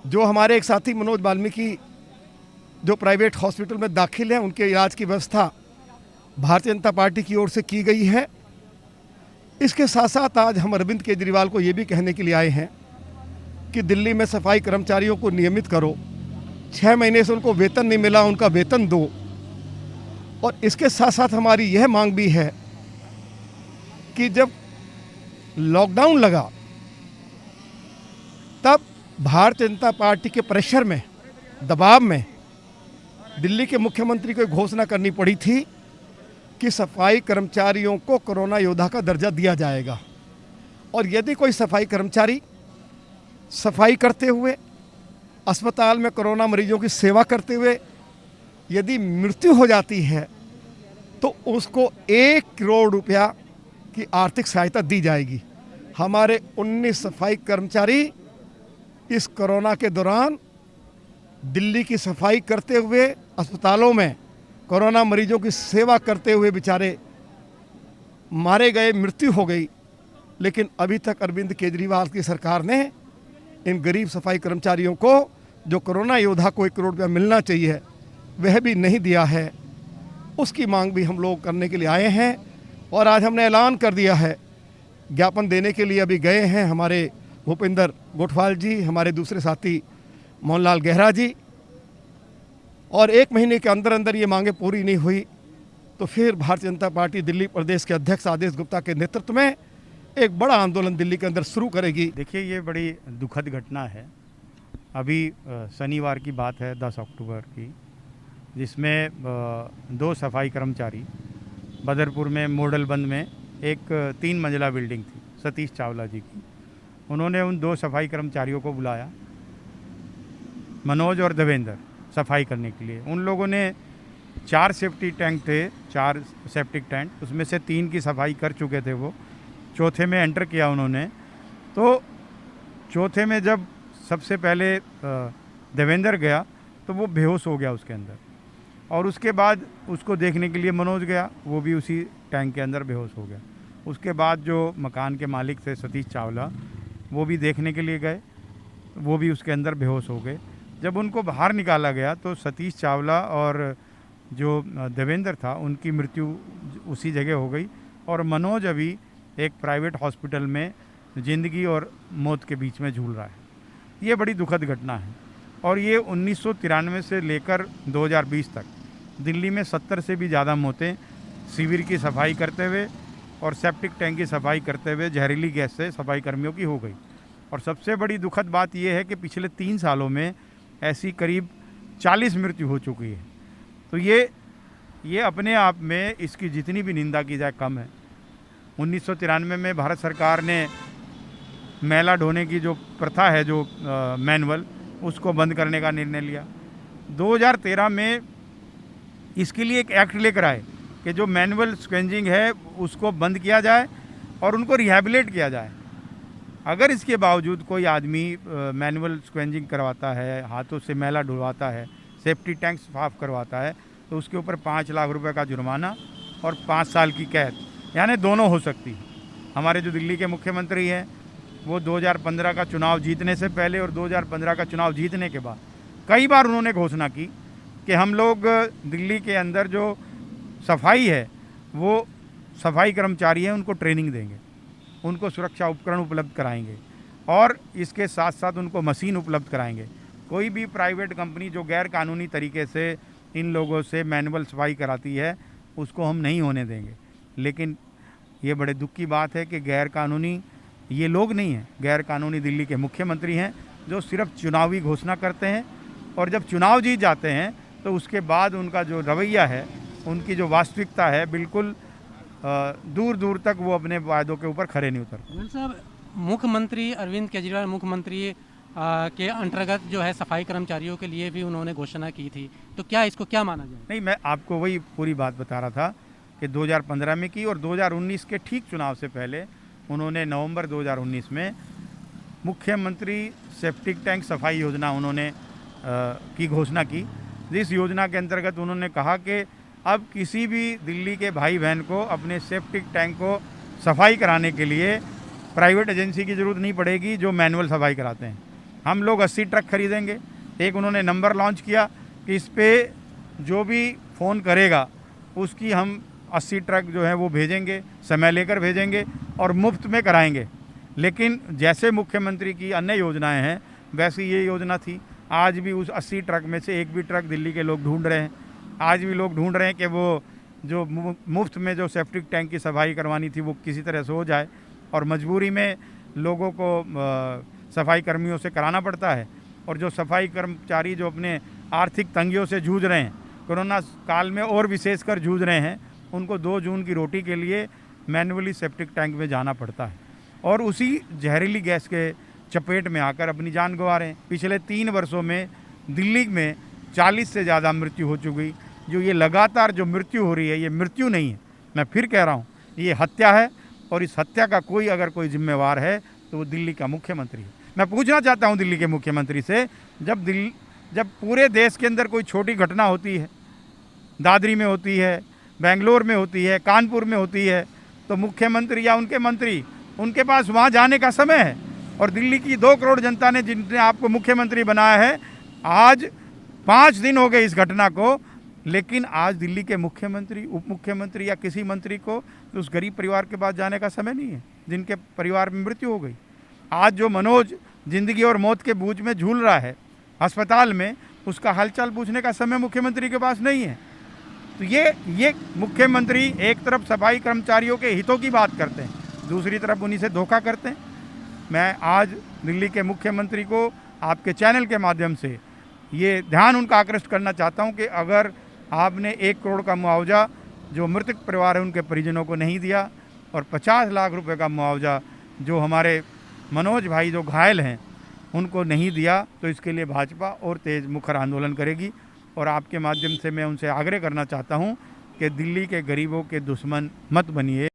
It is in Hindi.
जो हमारे एक साथी मनोज वाल्मीकि जो प्राइवेट हॉस्पिटल में दाखिल हैं, उनके इलाज की व्यवस्था भारतीय जनता पार्टी की ओर से की गई है। इसके साथ साथ आज हम अरविंद केजरीवाल को ये भी कहने के लिए आए हैं कि दिल्ली में सफाई कर्मचारियों को नियमित करो। 6 महीने से उनको वेतन नहीं मिला, उनका वेतन दो। और इसके साथ साथ हमारी यह मांग भी है कि जब लॉकडाउन लगा तब भारतीय जनता पार्टी के प्रेशर में, दबाव में दिल्ली के मुख्यमंत्री को घोषणा करनी पड़ी थी कि सफाई कर्मचारियों को कोरोना योद्धा का दर्जा दिया जाएगा। और यदि कोई सफाई कर्मचारी सफाई करते हुए, अस्पताल में कोरोना मरीजों की सेवा करते हुए यदि मृत्यु हो जाती है तो उसको 1 करोड़ रुपया की आर्थिक सहायता दी जाएगी। हमारे 19 सफाई कर्मचारी इस कोरोना के दौरान दिल्ली की सफाई करते हुए, अस्पतालों में कोरोना मरीजों की सेवा करते हुए बेचारे मारे गए, मृत्यु हो गई। लेकिन अभी तक अरविंद केजरीवाल की सरकार ने इन गरीब सफाई कर्मचारियों को, जो कोरोना योद्धा को 1 करोड़ रुपया मिलना चाहिए, वह भी नहीं दिया है। उसकी मांग भी हम लोग करने के लिए आए हैं और आज हमने ऐलान कर दिया है। ज्ञापन देने के लिए अभी गए हैं हमारे भूपेंद्र गोठवाल जी, हमारे दूसरे साथी मोहनलाल गहरा जी, और 1 महीने के अंदर अंदर ये मांगे पूरी नहीं हुई तो फिर भारतीय जनता पार्टी दिल्ली प्रदेश के अध्यक्ष आदेश गुप्ता के नेतृत्व में एक बड़ा आंदोलन दिल्ली के अंदर शुरू करेगी। देखिए, ये बड़ी दुखद घटना है। अभी शनिवार की बात है, 10 अक्टूबर की, जिसमें 2 सफाई कर्मचारी बदरपुर में मॉडल बंद में एक 3 मंजिला बिल्डिंग थी सतीश चावला जी की, उन्होंने उन 2 सफाई कर्मचारियों को बुलाया, मनोज और देवेंद्र, सफाई करने के लिए। उन लोगों ने 4 सेफ्टी टैंक थे, 4 सेप्टिक टैंक, उसमें से 3 की सफाई कर चुके थे। वो चौथे में एंटर किया उन्होंने। तो चौथे में जब सबसे पहले देवेंद्र गया तो वो बेहोश हो गया उसके अंदर, और उसके बाद उसको देखने के लिए मनोज गया, वो भी उसी टैंक के अंदर बेहोश हो गया। उसके बाद जो मकान के मालिक थे सतीश चावला, वो भी देखने के लिए गए, वो भी उसके अंदर बेहोश हो गए। जब उनको बाहर निकाला गया तो सतीश चावला और जो देवेंद्र था उनकी मृत्यु उसी जगह हो गई, और मनोज अभी एक प्राइवेट हॉस्पिटल में ज़िंदगी और मौत के बीच में झूल रहा है। ये बड़ी दुखद घटना है, और ये 1993 से लेकर 2020 तक दिल्ली में 70 से भी ज़्यादा मौतें शिविर की सफाई करते हुए और सेप्टिक टैंक की सफाई करते हुए जहरीली गैस से सफाई कर्मियों की हो गई। और सबसे बड़ी दुखद बात यह है कि पिछले 3 सालों में ऐसी करीब 40 मृत्यु हो चुकी है। तो ये अपने आप में, इसकी जितनी भी निंदा की जाए कम है। 1993 में भारत सरकार ने मैला ढोने की जो प्रथा है, जो मैनुअल, उसको बंद करने का निर्णय लिया। 2013 में इसके लिए एक एक्ट लेकर आए कि जो मैनुअल स्क्वेंजिंग है उसको बंद किया जाए और उनको रिहैबिलिटेट किया जाए। अगर इसके बावजूद कोई आदमी मैनुअल स्क्वेंजिंग करवाता है, हाथों से मैला ढुलवाता है, सेफ्टी टैंक साफ करवाता है, तो उसके ऊपर 5 लाख रुपए का जुर्माना और 5 साल की कैद, यानी दोनों हो सकती है। हमारे जो दिल्ली के मुख्यमंत्री हैं, वो 2015 का चुनाव जीतने से पहले और 2015 का चुनाव जीतने के बाद कई बार उन्होंने घोषणा की कि हम लोग दिल्ली के अंदर जो सफाई है, वो सफाई कर्मचारी हैं, उनको ट्रेनिंग देंगे, उनको सुरक्षा उपकरण उपलब्ध कराएंगे, और इसके साथ साथ उनको मशीन उपलब्ध कराएंगे। कोई भी प्राइवेट कंपनी जो गैर कानूनी तरीके से इन लोगों से मैनुअल सफाई कराती है, उसको हम नहीं होने देंगे। लेकिन ये बड़े दुख की बात है कि गैर कानूनी ये लोग नहीं हैं, गैर कानूनी दिल्ली के मुख्यमंत्री हैं, जो सिर्फ चुनावी घोषणा करते हैं, और जब चुनाव जीत जाते हैं तो उसके बाद उनका जो रवैया है, उनकी जो वास्तविकता है, बिल्कुल दूर दूर तक वो अपने वायदों के ऊपर खरे नहीं उतरते। साहब, मुख्यमंत्री अरविंद केजरीवाल मुख्यमंत्री के अंतर्गत जो है सफाई कर्मचारियों के लिए भी उन्होंने घोषणा की थी, तो क्या इसको क्या माना जाए? नहीं, मैं आपको वही पूरी बात बता रहा था कि 2015 में की, और 2019 के ठीक चुनाव से पहले उन्होंने नवंबर 2019 में मुख्यमंत्री सेप्टिक टैंक सफाई योजना उन्होंने की घोषणा की, जिस योजना के अंतर्गत उन्होंने कहा कि अब किसी भी दिल्ली के भाई बहन को अपने सेप्टिक टैंक को सफाई कराने के लिए प्राइवेट एजेंसी की ज़रूरत नहीं पड़ेगी जो मैनुअल सफाई कराते हैं। हम लोग 80 ट्रक खरीदेंगे। एक उन्होंने नंबर लॉन्च किया कि इस पे जो भी फ़ोन करेगा उसकी हम 80 ट्रक जो है वो भेजेंगे, समय लेकर भेजेंगे और मुफ्त में कराएंगे। लेकिन जैसे मुख्यमंत्री की अन्य योजनाएं हैं वैसी ये योजना थी। आज भी उस 80 ट्रक में से एक भी ट्रक दिल्ली के लोग ढूंढ रहे हैं। आज भी लोग ढूंढ रहे हैं कि वो जो मुफ्त में जो सेप्टिक टैंक की सफाई करवानी थी वो किसी तरह से हो जाए, और मजबूरी में लोगों को सफाई कर्मियों से कराना पड़ता है। और जो सफाई कर्मचारी जो अपने आर्थिक तंगियों से जूझ रहे हैं, कोरोना काल में और विशेषकर जूझ रहे हैं, उनको 2 जून की रोटी के लिए मैन्युअली सेप्टिक टैंक में जाना पड़ता है और उसी जहरीली गैस के चपेट में आकर अपनी जान गंवा रहे हैं। पिछले 3 वर्षों में दिल्ली में 40 से ज़्यादा मृत्यु हो चुकी। जो ये लगातार जो मृत्यु हो रही है, ये मृत्यु नहीं है, मैं फिर कह रहा हूँ, ये हत्या है। और इस हत्या का अगर कोई जिम्मेवार है तो वो दिल्ली का मुख्यमंत्री है। मैं पूछना चाहता हूँ दिल्ली के मुख्यमंत्री से, जब पूरे देश के अंदर कोई छोटी घटना होती है, दादरी में होती है, बेंगलोर में होती है, कानपुर में होती है, तो मुख्यमंत्री या उनके मंत्री, उनके पास वहाँ जाने का समय है। और दिल्ली की 2 करोड़ जनता ने जिनने आपको मुख्यमंत्री बनाया है, आज 5 दिन हो गए इस घटना को, लेकिन आज दिल्ली के मुख्यमंत्री, उप मुख्यमंत्री या किसी मंत्री को उस गरीब परिवार के पास जाने का समय नहीं है जिनके परिवार में मृत्यु हो गई। आज जो मनोज जिंदगी और मौत के बीच में झूल रहा है अस्पताल में, उसका हालचाल पूछने का समय मुख्यमंत्री के पास नहीं है। तो ये मुख्यमंत्री एक तरफ सफाई कर्मचारियों के हितों की बात करते हैं, दूसरी तरफ उन्हीं से धोखा करते हैं। मैं आज दिल्ली के मुख्यमंत्री को आपके चैनल के माध्यम से ये ध्यान उनका आकृष्ट करना चाहता हूं कि अगर आपने 1 करोड़ का मुआवजा जो मृतक परिवार है उनके परिजनों को नहीं दिया और 50 लाख रुपए का मुआवजा जो हमारे मनोज भाई जो घायल हैं उनको नहीं दिया, तो इसके लिए भाजपा और तेज मुखर आंदोलन करेगी। और आपके माध्यम से मैं उनसे आग्रह करना चाहता हूं कि दिल्ली के गरीबों के दुश्मन मत बनिए।